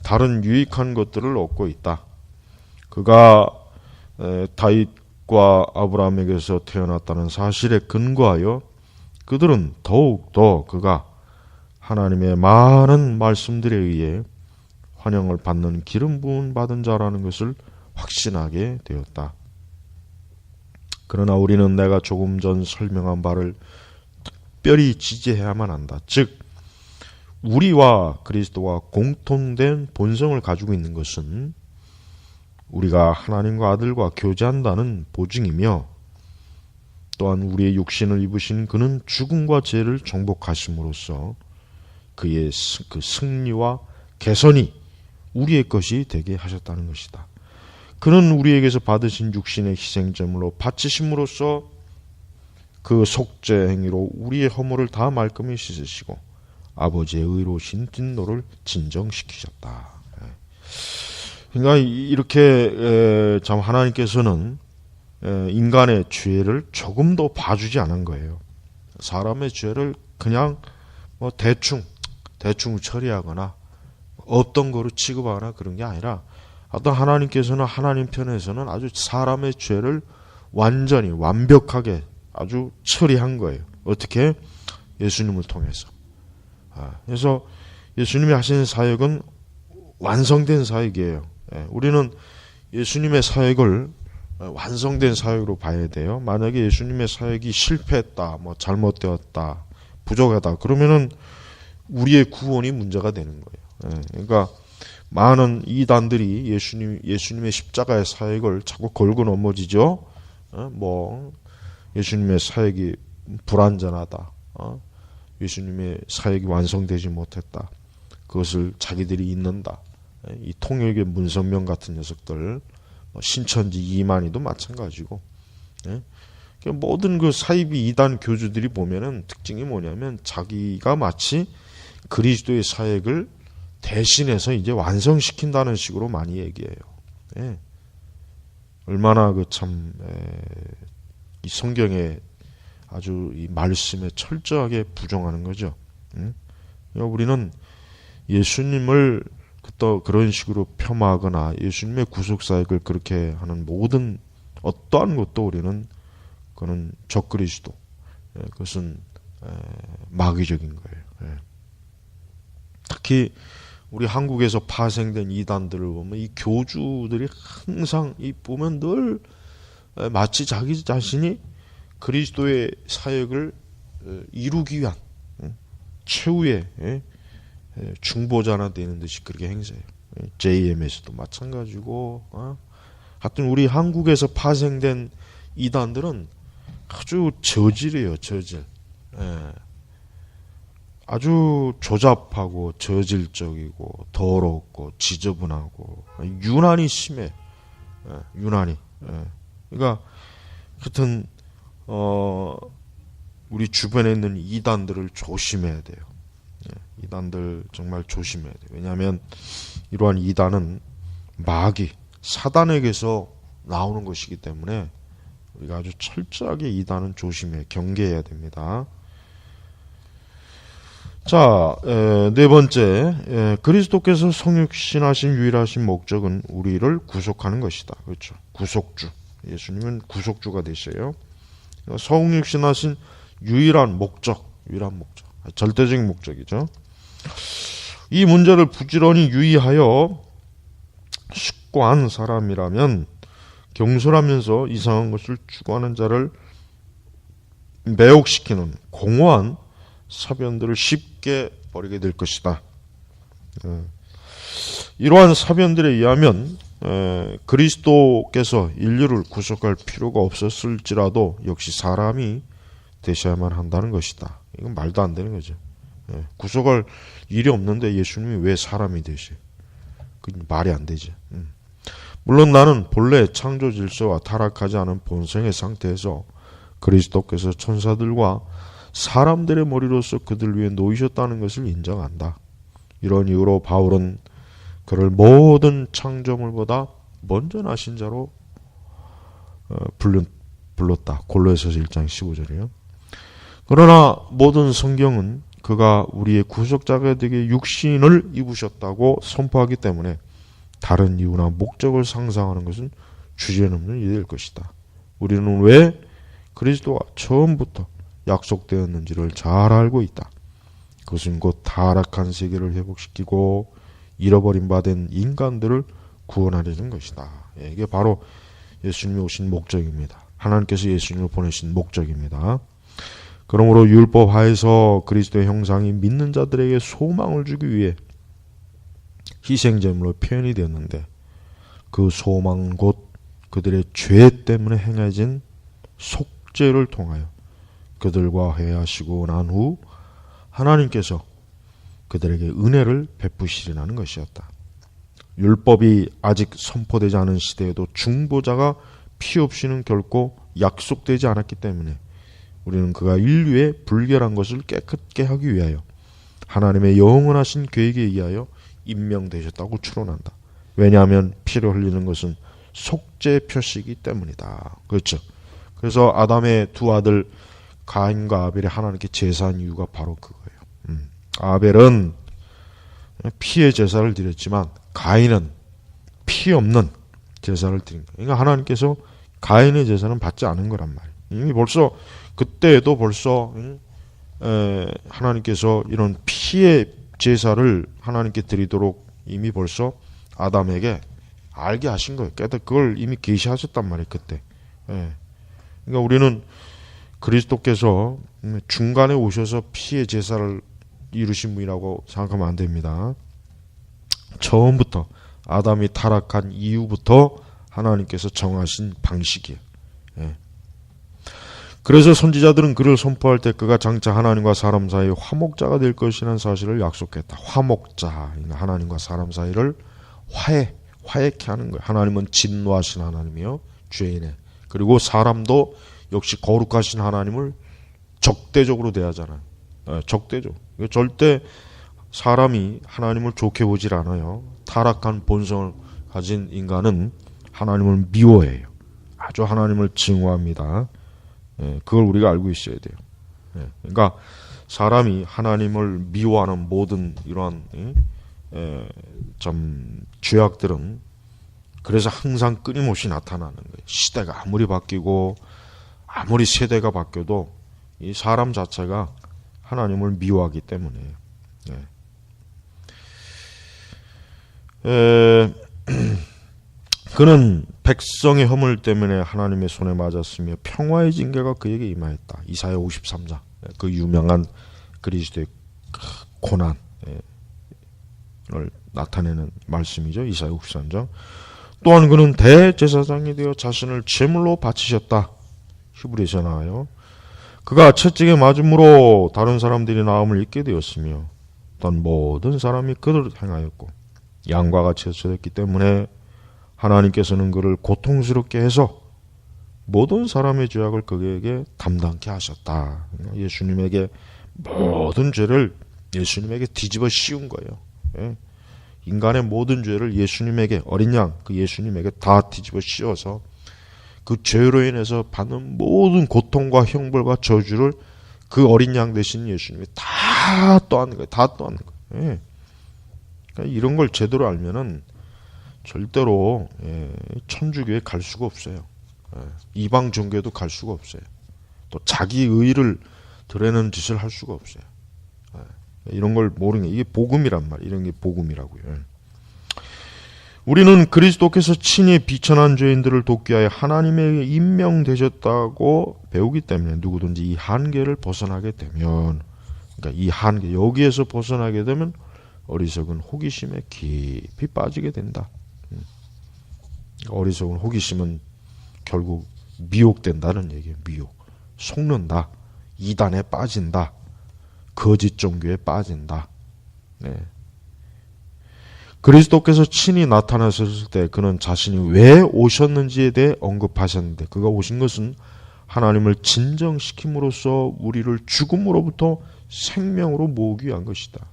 다른 유익한 것들을 얻고 있다. 그가 다윗과 아브라함에게서 태어났다는 사실에 근거하여 그들은 더욱더 그가 하나님의 많은 말씀들에 의해 환영을 받는 기름 부음 받은 자라는 것을 확신하게 되었다. 그러나 우리는 내가 조금 전 설명한 바를 특별히 지지해야만 한다. 즉, 우리와 그리스도와 공통된 본성을 가지고 있는 것은 우리가 하나님과 아들과 교제한다는 보증이며, 또한 우리의 육신을 입으신 그는 죽음과 죄를 정복하심으로써 그의 그 승리와 개선이 우리의 것이 되게 하셨다는 것이다. 그는 우리에게서 받으신 육신의 희생제물로 바치심으로써 그 속죄 행위로 우리의 허물을 다 말끔히 씻으시고 아버지의 의로우신 진노를 진정시키셨다. 그러니까 이렇게 참 하나님께서는 인간의 죄를 조금도 봐주지 않은 거예요. 사람의 죄를 그냥 대충 처리하거나 없던 거로 취급하거나 그런 게 아니라, 어떤 하나님께서는 하나님 편에서는 아주 사람의 죄를 완전히 완벽하게 아주 처리한 거예요. 어떻게? 예수님을 통해서. 그래서 예수님이 하신 사역은 완성된 사역이에요. 우리는 예수님의 사역을 완성된 사역으로 봐야 돼요. 만약에 예수님의 사역이 실패했다, 잘못되었다, 부족하다, 그러면은 우리의 구원이 문제가 되는 거예요. 그러니까 많은 이단들이 예수님의 십자가의 사역을 자꾸 걸고 넘어지죠. 예수님의 사역이 불완전하다. 예수님의 사역이 완성되지 못했다. 그것을 자기들이 잊는다. 이 통역의 문선명 같은 녀석들, 신천지 이만희도 마찬가지고, 모든 그 사이비 이단 교주들이 보면은 특징이 뭐냐면 자기가 마치 그리스도의 사역을 대신해서 이제 완성시킨다는 식으로 많이 얘기해요. 얼마나 그 참 이 성경에 아주 이 말씀에 철저하게 부정하는 거죠. 우리는 예수님을 또 그런 식으로 폄하하거나 예수님의 구속사역을 그렇게 하는 모든 어떠한 것도 우리는 그는 적그리스도, 그것은 마귀적인 거예요. 특히 우리 한국에서 파생된 이단들을 보면 이 교주들이 항상 이 보면 늘 마치 자기 자신이 그리스도의 사역을 이루기 위한 최후의 중보자나 되는 듯이 그렇게 행세해요. JMS도 마찬가지고. 하여튼 우리 한국에서 파생된 이단들은 아주 저질이에요. 저질. 아주 조잡하고 저질적이고 더럽고 지저분하고 유난히 심해. 유난히. 그러니까 하여튼 우리 주변에 있는 이단들을 조심해야 돼요. 이단들 정말 조심해야 돼요. 왜냐하면 이러한 이단은 마귀, 사단에게서 나오는 것이기 때문에 우리가 아주 철저하게 이단은 조심해 경계해야 됩니다. 자, 네 번째, 그리스도께서 성육신하신 유일하신 목적은 우리를 구속하는 것이다. 그렇죠. 구속주. 예수님은 구속주가 되셔요. 성육신하신 유일한 목적, 절대적인 목적이죠. 이 문제를 부지런히 유의하여 숙고한 사람이라면 경솔하면서 이상한 것을 추구하는 자를 매혹시키는 공허한 사변들을 쉽게 버리게 될 것이다. 이러한 사변들에 의하면 그리스도께서 인류를 구속할 필요가 없었을지라도 역시 사람이 되셔야만 한다는 것이다. 이건 말도 안 되는 거죠. 구속할 일이 없는데 예수님이 왜 사람이 되셔? 그건 말이 안 되죠. 물론 나는 본래 창조 질서와 타락하지 않은 본성의 상태에서 그리스도께서 천사들과 사람들의 머리로서 그들 위에 놓이셨다는 것을 인정한다. 이런 이유로 바울은 그를 모든 창조물보다 먼저 나신 자로 불렀다. 골로새서 1장 15절이에요. 그러나 모든 성경은 그가 우리의 구속자가 되게 육신을 입으셨다고 선포하기 때문에 다른 이유나 목적을 상상하는 것은 주제넘는 일이 될 것이다. 우리는 왜 그리스도가 처음부터 약속되었는지를 잘 알고 있다. 그것은 곧 타락한 세계를 회복시키고 잃어버린 바 된 인간들을 구원하려는 것이다. 이게 바로 예수님이 오신 목적입니다. 하나님께서 예수님을 보내신 목적입니다. 그러므로 율법 하에서 그리스도의 형상이 믿는 자들에게 소망을 주기 위해 희생제물로 표현이 되었는데 그 소망은 곧 그들의 죄 때문에 행해진 속죄를 통하여 그들과 회하시고 난 후 하나님께서 그들에게 은혜를 베푸시리라는 것이었다. 율법이 아직 선포되지 않은 시대에도 중보자가 피 없이는 결코 약속되지 않았기 때문에 우리는 그가 인류의 불결한 것을 깨끗게 하기 위하여 하나님의 영원하신 계획에 의하여 임명되셨다고 추론한다. 왜냐하면 피를 흘리는 것은 속죄 표시이기 때문이다. 그렇죠. 그래서 아담의 두 아들 가인과 아벨이 하나님께 제사한 이유가 바로 그거예요. 아벨은 피의 제사를 드렸지만 가인은 피 없는 제사를 드린 거예요. 그러니까 하나님께서 가인의 제사는 받지 않은 거란 말이에요. 이미 벌써 그때에도 벌써 하나님께서 이런 피의 제사를 하나님께 드리도록 이미 벌써 아담에게 알게 하신 거예요. 그걸 이미 계시하셨단 말이에요. 그때. 그러니까 우리는 그리스도께서 중간에 오셔서 피의 제사를 이루신 분이라고 생각하면 안 됩니다. 처음부터 아담이 타락한 이후부터 하나님께서 정하신 방식이에요. 그래서 선지자들은 그를 선포할 때 그가 장차 하나님과 사람 사이 화목자가 될 것이라는 사실을 약속했다. 화목자, 하나님과 사람 사이를 화해케 하는 거예요. 하나님은 진노하신 하나님이요, 죄인의. 그리고 사람도 역시 거룩하신 하나님을 적대적으로 대하잖아요. 적대적. 절대 사람이 하나님을 좋게 보질 않아요. 타락한 본성을 가진 인간은 하나님을 미워해요. 아주 하나님을 증오합니다. 그걸 우리가 알고 있어야 돼요. 그러니까 사람이 하나님을 미워하는 모든 이러한 참 죄악들은 그래서 항상 끊임없이 나타나는 거예요. 시대가 아무리 바뀌고 아무리 세대가 바뀌어도 이 사람 자체가 하나님을 미워하기 때문에. 그는 백성의 허물 때문에 하나님의 손에 맞았으며 평화의 징계가 그에게 임하였다. 이사야 53장, 그 유명한 그리스도의 고난을 나타내는 말씀이죠. 이사야 53장. 또한 그는 대제사장이 되어 자신을 제물로 바치셨다. 히브리서 나와요. 그가 채찍에 맞음으로 다른 사람들이 나음을 입게 되었으며 어떤 모든 사람이 그를 행하였고 양과 같이 해서됐기 때문에 하나님께서는 그를 고통스럽게 해서 모든 사람의 죄악을 그에게 담당케 하셨다. 예수님에게 모든 죄를 예수님에게 뒤집어 씌운 거예요. 인간의 모든 죄를 예수님에게, 어린 양 그 예수님에게 다 뒤집어 씌워서 그 죄로 인해서 받는 모든 고통과 형벌과 저주를 그 어린 양 대신 예수님이 다 떠안는 거예요. 다 떠안는 거예요. 그러니까 이런 걸 제대로 알면은 절대로 천주교에 갈 수가 없어요. 이방 종교에도 갈 수가 없어요. 또 자기 의를 드러내는 짓을 할 수가 없어요. 이런 걸 모르는 게 이게 복음이란 말이에요. 이런 게 복음이라고요. 우리는 그리스도께서 친히 비천한 죄인들을 돕기 위하여 하나님에게 임명되셨다고 배우기 때문에 누구든지 이 한계를 벗어나게 되면, 그러니까 이 한계, 여기에서 벗어나게 되면 어리석은 호기심에 깊이 빠지게 된다. 어리석은 호기심은 결국 미혹된다는 얘기예요. 미혹. 속는다. 이단에 빠진다. 거짓 종교에 빠진다. 그리스도께서 친히 나타나셨을 때 그는 자신이 왜 오셨는지에 대해 언급하셨는데, 그가 오신 것은 하나님을 진정시킴으로써 우리를 죽음으로부터 생명으로 모으기 위한 것이다.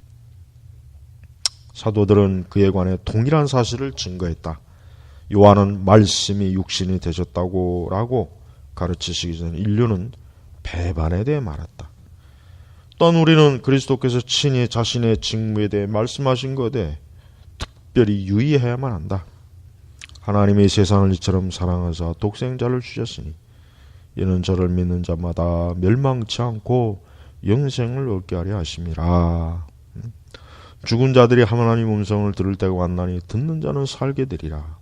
사도들은 그에 관해 동일한 사실을 증거했다. 요한은 말씀이 육신이 되셨다고 라고 가르치시기 전에 인류는 배반에 대해 말했다. 또한 우리는 그리스도께서 친히 자신의 직무에 대해 말씀하신 것에 대해 특별히 유의해야만 한다. 하나님의 세상을 이처럼 사랑하사 독생자를 주셨으니 이는 저를 믿는 자마다 멸망치 않고 영생을 얻게 하려 하심이라. 죽은 자들이 하나님 음성을 들을 때가 왔나니 듣는 자는 살게 되리라.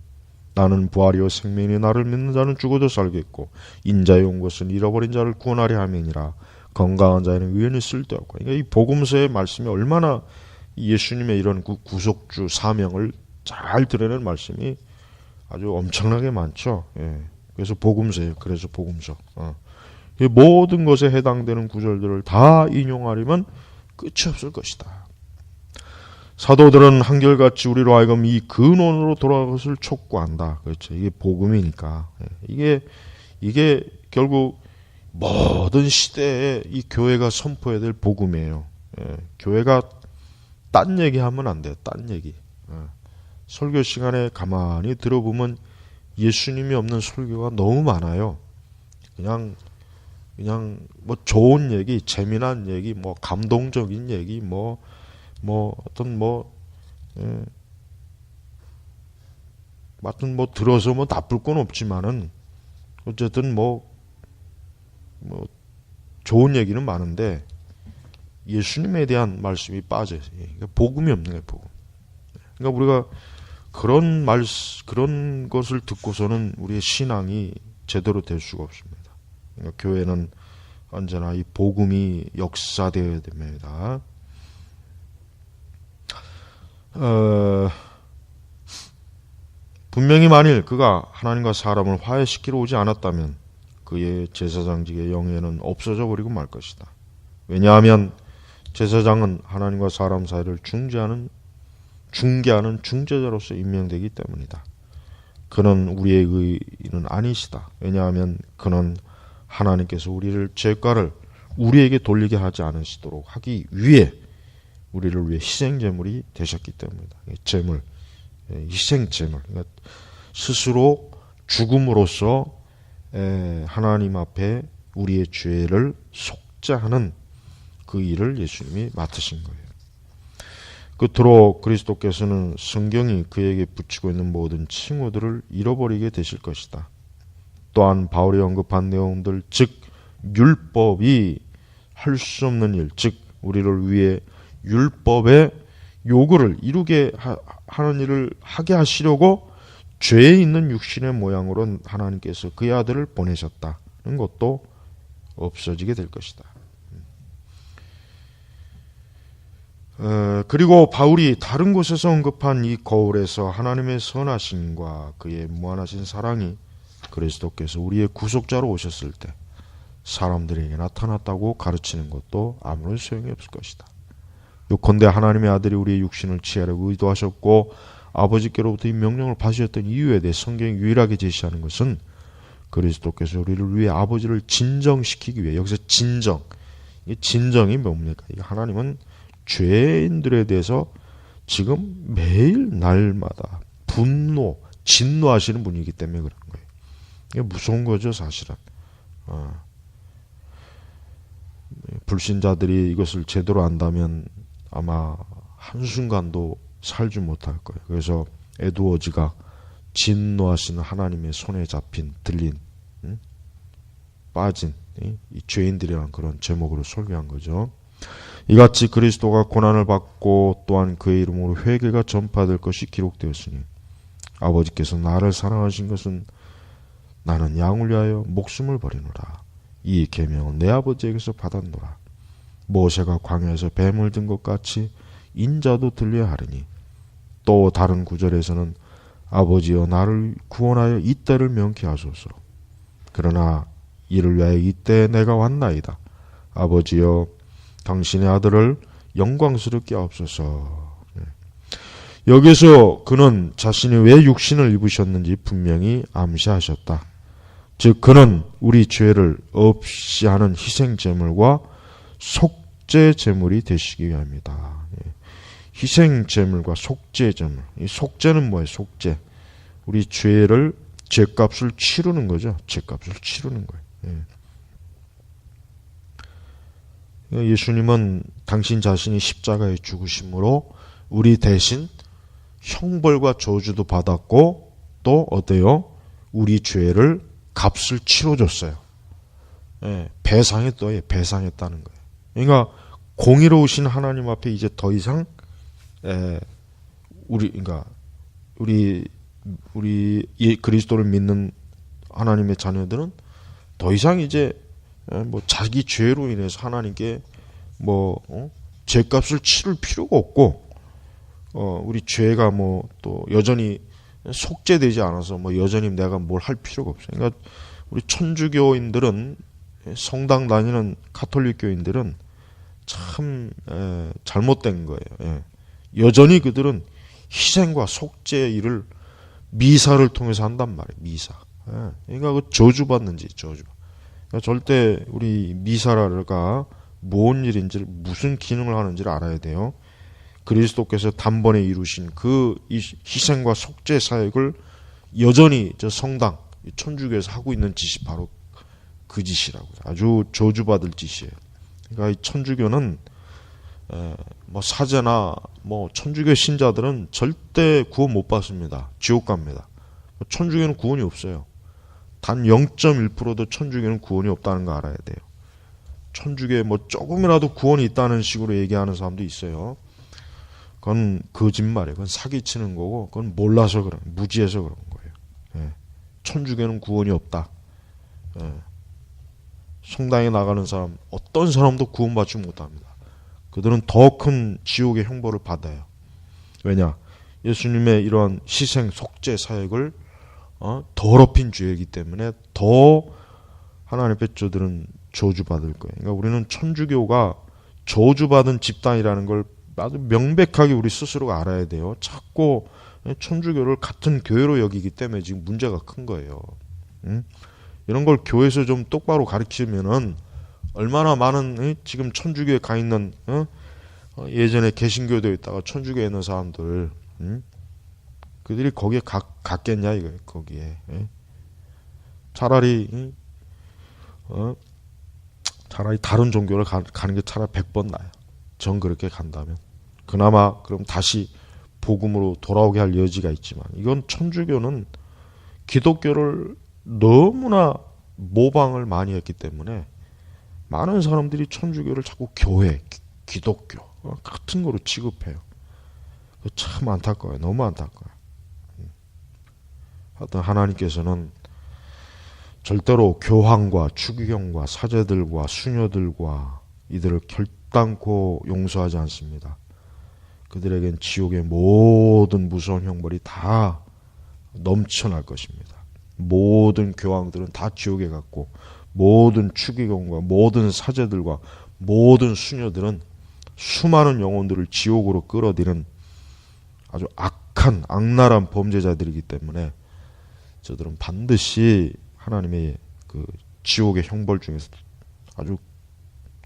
나는 부활이요 생명이, 나를 믿는 자는 죽어도 살겠고 인자의 온 것은 잃어버린 자를 구원하려 함이니라. 건강한 자에는 의연히 쓸데없고. 그러니까 이 복음서의 말씀이 얼마나 예수님의 이런 구속주 사명을 잘 드러내는 말씀이 아주 엄청나게 많죠. 그래서 복음서예요. 그래서 복음서. 모든 것에 해당되는 구절들을 다 인용하려면 끝이 없을 것이다. 사도들은 한결같이 우리로 하여금 이 근원으로 돌아갈 것을 촉구한다. 그렇죠. 이게 복음이니까. 이게 결국 모든 시대에 이 교회가 선포해야 될 복음이에요. 교회가 딴 얘기하면 안 돼요. 딴 얘기. 설교 시간에 가만히 들어보면 예수님이 없는 설교가 너무 많아요. 그냥 뭐 좋은 얘기, 재미난 얘기, 뭐 감동적인 얘기, 하여튼 들어서 나쁠 건 없지만은 어쨌든 좋은 얘기는 많은데 예수님에 대한 말씀이 빠져요. 그러니까 복음이 없는 거예요, 복음. 그러니까 우리가 그런 것을 듣고서는 우리의 신앙이 제대로 될 수가 없습니다. 그러니까 교회는 언제나 이 복음이 역사되어야 됩니다. 분명히 만일 그가 하나님과 사람을 화해시키러 오지 않았다면 그의 제사장직의 영예는 없어져 버리고 말 것이다. 왜냐하면 제사장은 하나님과 사람 사이를 중개하는 중재자로서 임명되기 때문이다. 그는 우리의 의인은 아니시다. 왜냐하면 그는 하나님께서 우리를 죄가를 우리에게 돌리게 하지 않으시도록 하기 위해 우리를 위해 희생제물이 되셨기 때문이다. 제물, 희생제물. 그러니까 스스로 죽음으로써 하나님 앞에 우리의 죄를 속죄하는 그 일을 예수님이 맡으신 거예요. 끝으로 그리스도께서는 성경이 그에게 붙이고 있는 모든 칭호들을 잃어버리게 되실 것이다. 또한 바울이 언급한 내용들, 즉 율법이 할 수 없는 일, 즉 우리를 위해 율법의 요구를 이루게 하는 일을 하게 하시려고 죄에 있는 육신의 모양으로 하나님께서 그의 아들을 보내셨다는 것도 없어지게 될 것이다. 그리고 바울이 다른 곳에서 언급한 이 거울에서 하나님의 선하심과 그의 무한하신 사랑이 그리스도께서 우리의 구속자로 오셨을 때 사람들에게 나타났다고 가르치는 것도 아무런 소용이 없을 것이다. 요컨대 하나님의 아들이 우리의 육신을 취하려고 의도하셨고 아버지께로부터 이 명령을 받으셨던 이유에 대해 성경이 유일하게 제시하는 것은 그리스도께서 우리를 위해 아버지를 진정시키기 위해, 여기서 진정, 이 진정이 뭡니까? 하나님은 죄인들에 대해서 지금 매일 날마다 진노하시는 분이기 때문에 그런 거예요. 이게 무서운 거죠, 사실은. 불신자들이 이것을 제대로 안다면 아마 한순간도 살지 못할 거예요. 그래서 에드워즈가 진노하시는 하나님의 손에 잡힌, 들린, 빠진 이 죄인들이라는 그런 제목으로 설교한 거죠. 이같이 그리스도가 고난을 받고 또한 그의 이름으로 회개가 전파될 것이 기록되었으니 아버지께서 나를 사랑하신 것은 나는 양을 위하여 목숨을 버리노라. 이 계명은 내 아버지에게서 받았노라. 모세가 광야에서 뱀을 든 것 같이 인자도 들려야 하리니. 또 다른 구절에서는 아버지여 나를 구원하여 이때를 명케 하소서. 그러나 이를 위하여 이때에 내가 왔나이다. 아버지여 당신의 아들을 영광스럽게 하옵소서. 여기서 그는 자신이 왜 육신을 입으셨는지 분명히 암시하셨다. 즉 그는 우리 죄를 없이 하는 희생제물과 속죄제물이 되시기 위함이다. 희생제물과 속죄제물. 이 속죄는 뭐예요? 속죄. 우리 죄값을 치르는 거죠. 죄값을 치르는 거예요. 예수님은 당신 자신이 십자가에 죽으심으로 우리 대신 형벌과 저주도 받았고 또 어때요? 우리 죄를 값을 치러줬어요. 배상했다는 거예요. 그러니까 공의로우신 하나님 앞에 이제 더 이상 우리 그리스도를 믿는 하나님의 자녀들은 더 이상 이제 자기 죄로 인해서 하나님께 죄값을 치를 필요가 없고 우리 죄가 또 여전히 속죄되지 않아서 여전히 내가 뭘 할 필요가 없어요. 그러니까 우리 천주교인들은 성당 다니는 가톨릭 교인들은 참 잘못된 거예요. 여전히 그들은 희생과 속죄의 일을 미사를 통해서 한단 말이에요. 미사. 그러니까 그 저주받는 짓, 저주. 그러니까 절대 우리 미사라가 뭔 일인지 무슨 기능을 하는지를 알아야 돼요. 그리스도께서 단번에 이루신 그 희생과 속죄 사역을 여전히 저 성당, 천주교에서 하고 있는 짓이 바로 그 짓이라고요. 아주 저주받을 짓이에요. 그러니까 이 천주교는 사제나 천주교 신자들은 절대 구원 못 받습니다. 지옥 갑니다. 천주교는 구원이 없어요. 단 0.1%도 천주교는 구원이 없다는 거 알아야 돼요. 천주교에 조금이라도 구원이 있다는 식으로 얘기하는 사람도 있어요. 그건 거짓말이에요. 그건 사기치는 거고, 그건 몰라서 무지해서 그런 거예요. 천주교는 구원이 없다. 성당에 나가는 사람, 어떤 사람도 구원받지 못합니다. 그들은 더 큰 지옥의 형벌을 받아요. 왜냐? 예수님의 이러한 희생 속죄 사역을 더럽힌 죄이기 때문에 더 하나님의 백조들은 저주받을 거예요. 그러니까 우리는 천주교가 저주받은 집단이라는 걸 아주 명백하게 우리 스스로가 알아야 돼요. 자꾸 천주교를 같은 교회로 여기기 때문에 지금 문제가 큰 거예요. 이런 걸 교회에서 좀 똑바로 가르치면은 얼마나 많은 지금 천주교에 가 있는 예전에 개신교도에 있다가 천주교에 있는 사람들 그들이 거기에 갔겠냐 이거예요. 거기에 차라리 다른 종교를 가는 게 차라리 100번 나아요. 전 그렇게 간다면 그나마 그럼 다시 복음으로 돌아오게 할 여지가 있지만, 이건 천주교는 기독교를 너무나 모방을 많이 했기 때문에 많은 사람들이 천주교를 자꾸 교회, 기독교 같은 거로 취급해요. 참 안타까워요. 너무 안타까워요. 하여튼 하나님께서는 절대로 교황과 추기경과 사제들과 수녀들과 이들을 결단코 용서하지 않습니다. 그들에겐 지옥의 모든 무서운 형벌이 다 넘쳐날 것입니다. 모든 교황들은 다 지옥에 갔고, 모든 추기경과 모든 사제들과 모든 수녀들은 수많은 영혼들을 지옥으로 끌어들이는 아주 악한 악랄한 범죄자들이기 때문에 저들은 반드시 하나님의 그 지옥의 형벌 중에서 아주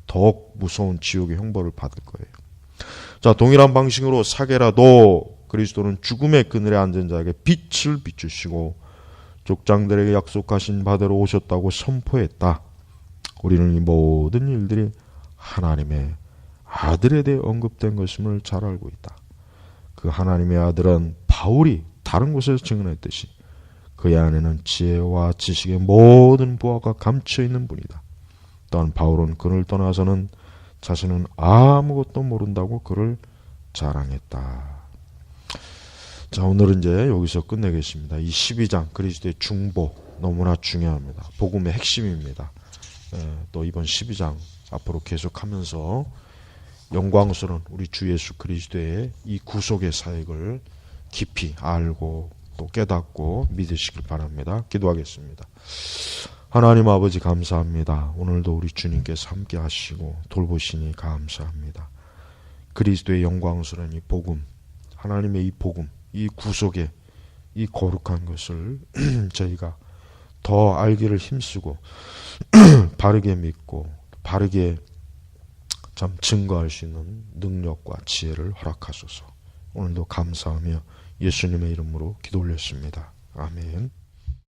더욱 무서운 지옥의 형벌을 받을 거예요. 자, 동일한 방식으로 사개라도 그리스도는 죽음의 그늘에 앉은 자에게 빛을 비추시고 족장들에게 약속하신 바대로 오셨다고 선포했다. 우리는 이 모든 일들이 하나님의 아들에 대해 언급된 것임을 잘 알고 있다. 그 하나님의 아들은 바울이 다른 곳에서 증언했듯이 그의 안에는 지혜와 지식의 모든 보화가 감춰있는 분이다. 또한 바울은 그를 떠나서는 자신은 아무것도 모른다고 그를 자랑했다. 자, 오늘은 이제 여기서 끝내겠습니다. 이 12장 그리스도의 중보 너무나 중요합니다. 복음의 핵심입니다. 또 이번 12장 앞으로 계속하면서 영광스러운 우리 주 예수 그리스도의 이 구속의 사역을 깊이 알고 또 깨닫고 믿으시길 바랍니다. 기도하겠습니다. 하나님 아버지 감사합니다. 오늘도 우리 주님께서 함께 하시고 돌보시니 감사합니다. 그리스도의 영광스러운 이 복음, 하나님의 이 복음, 이 구속의 이 거룩한 것을 저희가 더 알기를 힘쓰고 바르게 믿고 바르게 참 증거할 수 있는 능력과 지혜를 허락하소서. 오늘도 감사하며 예수님의 이름으로 기도 올렸습니다. 아멘.